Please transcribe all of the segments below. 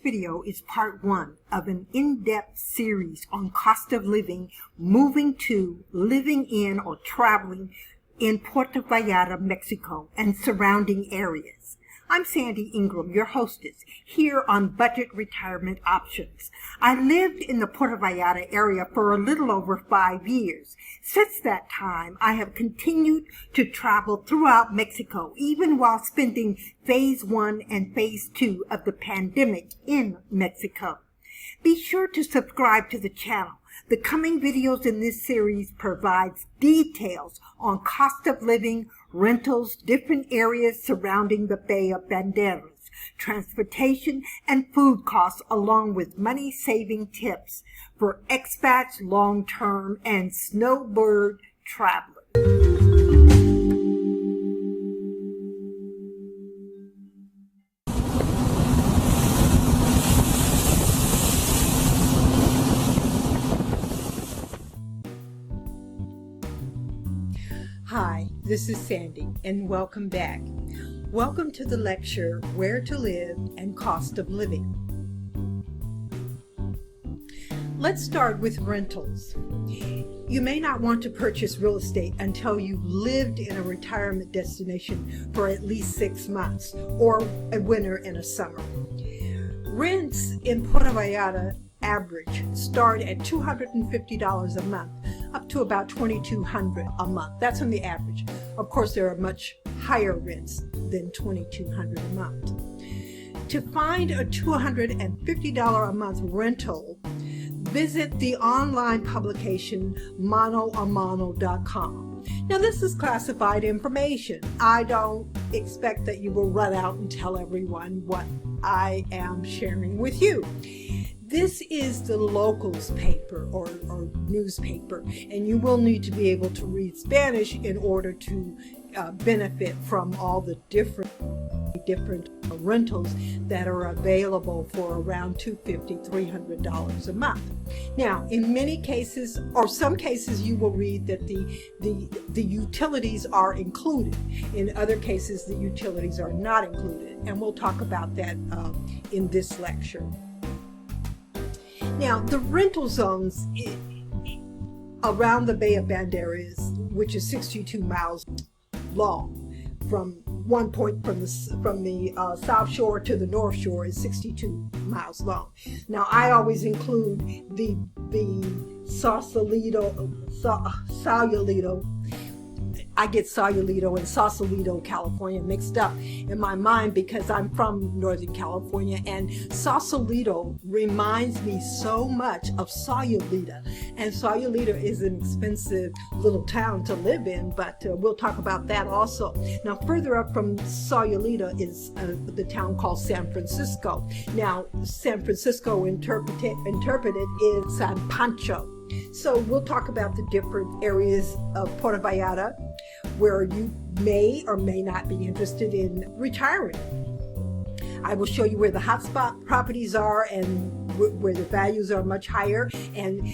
video is part one of an in-depth series on cost of living, moving to, living in, or traveling in Puerto Vallarta, Mexico, and surrounding areas. I'm Sandy Ingram, your hostess, here on Budget Retirement Options. I lived in the Puerto Vallarta area for a little over 5 years. Since that time, I have continued to travel throughout Mexico, even while spending Phase 1 and Phase 2 of the pandemic in Mexico. Be sure to subscribe to the channel. The coming videos in this series provides details on cost of living, rentals, different areas surrounding the Bay of Banderas, transportation and food costs, along with money-saving tips for expats, long-term, and snowbird travelers. Hi, this is Sandy, and welcome back. Welcome to the lecture, Where to Live and Cost of Living. Let's start with rentals. You may not want to purchase real estate until you've lived in a retirement destination for at least 6 months, or a winter and a summer. Rents in Puerto Vallarta average start at $250 a month, up to about $2,200 a month. That's on the average. Of course, there are much higher rents than $2,200 a month. To find a $250 a month rental, visit the online publication manoamano.com. Now, this is classified information. I don't expect that you will run out and tell everyone what I am sharing with you. This is the locals paper or newspaper, and you will need to be able to read Spanish in order to benefit from all the different rentals that are available for around $250, $300 a month. Now, in many cases, or some cases, you will read that the utilities are included. In other cases, the utilities are not included, and we'll talk about that in this lecture. Now, the rental zones around the Bay of Banderas, which is 62 miles long, from one point from the South Shore to the North Shore is 62 miles long. Now, I always include the Sausalito. I get Sausalito and Sausalito, California mixed up in my mind because I'm from Northern California, and Sausalito reminds me so much of Sayulita. And Sayulita is an expensive little town to live in, but we'll talk about that also. Now, further up from Sayulita is the town called San Francisco. Now, San Francisco interpreted is San Pancho. So we'll talk about the different areas of Puerto Vallarta where you may or may not be interested in retiring. I will show you where the hotspot properties are and where the values are much higher. And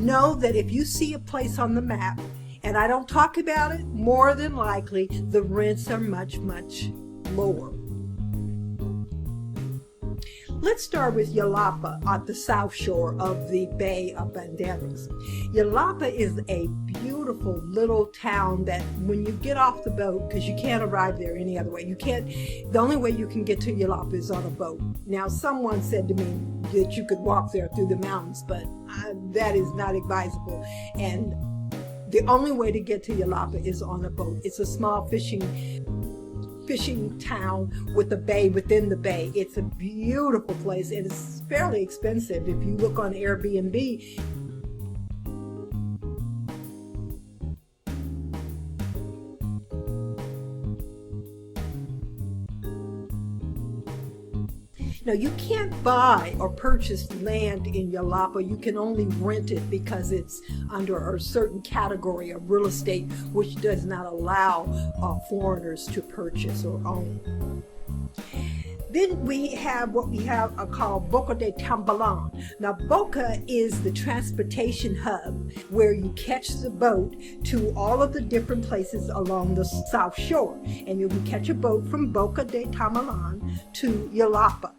know that if you see a place on the map and I don't talk about it, more than likely the rents are much, much lower. Let's start with Jalapa at the south shore of the Bay of Banderas. Jalapa is a beautiful little town that when you get off the boat, because you can't arrive there any other way, the only way you can get to Jalapa is on a boat. Now, someone said to me that you could walk there through the mountains, but that is not advisable. And the only way to get to Jalapa is on a boat. It's a small fishing town with a bay within the bay. It's a beautiful place, and it's fairly expensive. If you look on Airbnb, now you can't buy or purchase land in Jalapa. You can only rent it because it's under a certain category of real estate, which does not allow foreigners to purchase or own. Then we have what we have called Boca de Tambalan. Now, Boca is the transportation hub where you catch the boat to all of the different places along the South Shore. And you can catch a boat from Boca de Tambalan to Jalapa.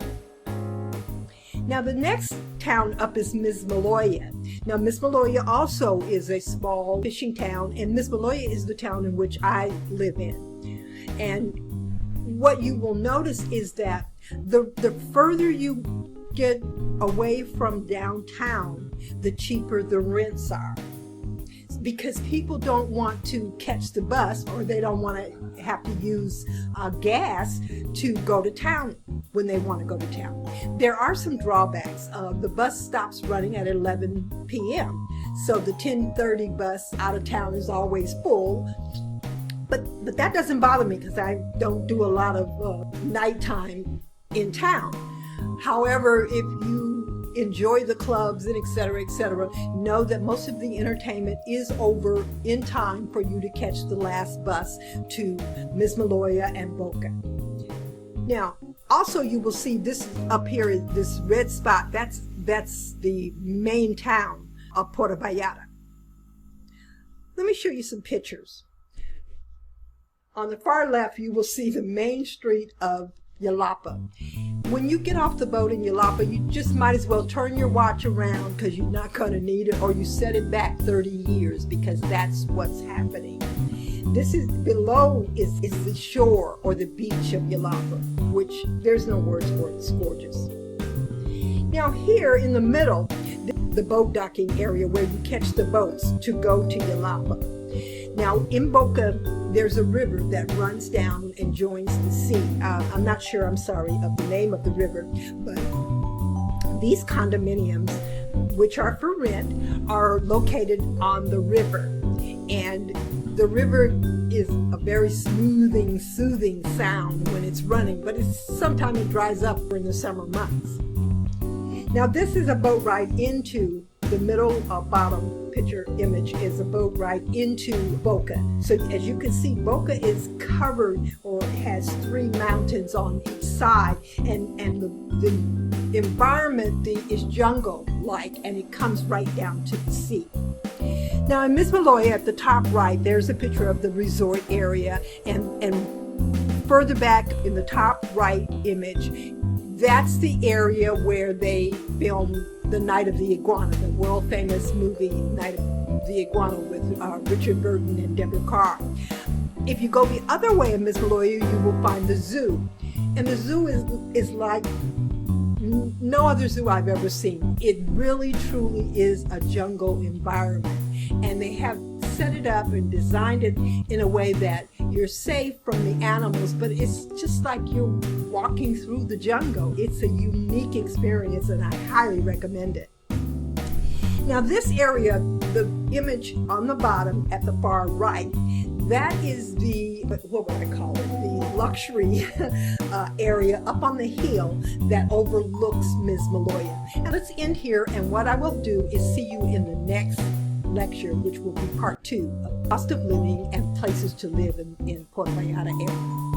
Now the next town up is Mismaloya. Now Mismaloya also is a small fishing town, and Mismaloya is the town in which I live in. And what you will notice is that the further you get away from downtown, the cheaper the rents are. Because people don't want to catch the bus, or they don't want to have to use gas to go to town when they want to go to town. There are some drawbacks. The bus stops running at 11 p.m. So the 10:30 bus out of town is always full. But that doesn't bother me because I don't do a lot of nighttime in town. However, if you enjoy the clubs and et cetera, know that most of the entertainment is over in time for you to catch the last bus to Mismaloya and Boca. Now, also you will see this up here, this red spot, that's the main town of Puerto Vallarta. Let me show you some pictures. On the far left, you will see the main street of Jalapa. When you get off the boat in Jalapa, you just might as well turn your watch around because you're not going to need it, or you set it back 30 years because that's what's happening. This is below is the shore or the beach of Jalapa, which there's no words for it. It's gorgeous. Now here in the middle, the boat docking area where you catch the boats to go to Jalapa. Now in Boca, there's a river that runs down and joins the sea. I'm not sure, of the name of the river, but these condominiums, which are for rent, are located on the river. And the river is a very soothing sound when it's running, but sometimes it dries up in the summer months. Now this is a boat ride into the middle bottom picture image is a boat ride into Boca. So as you can see, Boca is covered or has 3 mountains on each side, and the environment is jungle-like, and it comes right down to the sea. Now in Mismaloya at the top right, there's a picture of the resort area, and further back in the top right image, that's the area where they filmed The Night of the Iguana, the world famous movie Night of the Iguana with Richard Burton and Deborah Carr. If you go the other way in Mismaloya, you will find the zoo. And the zoo is like no other zoo I've ever seen. It really truly is a jungle environment. And they have set it up and designed it in a way that you're safe from the animals, but it's just like you're walking through the jungle. It's a unique experience, and I highly recommend it. Now this area, the image on the bottom at the far right, that is the, what would I call it, the luxury area up on the hill that overlooks Mismaloya. And let's end here, and what I will do is see you in the next lecture, which will be part 2 of cost of living and places to live in Puerto Vallarta area.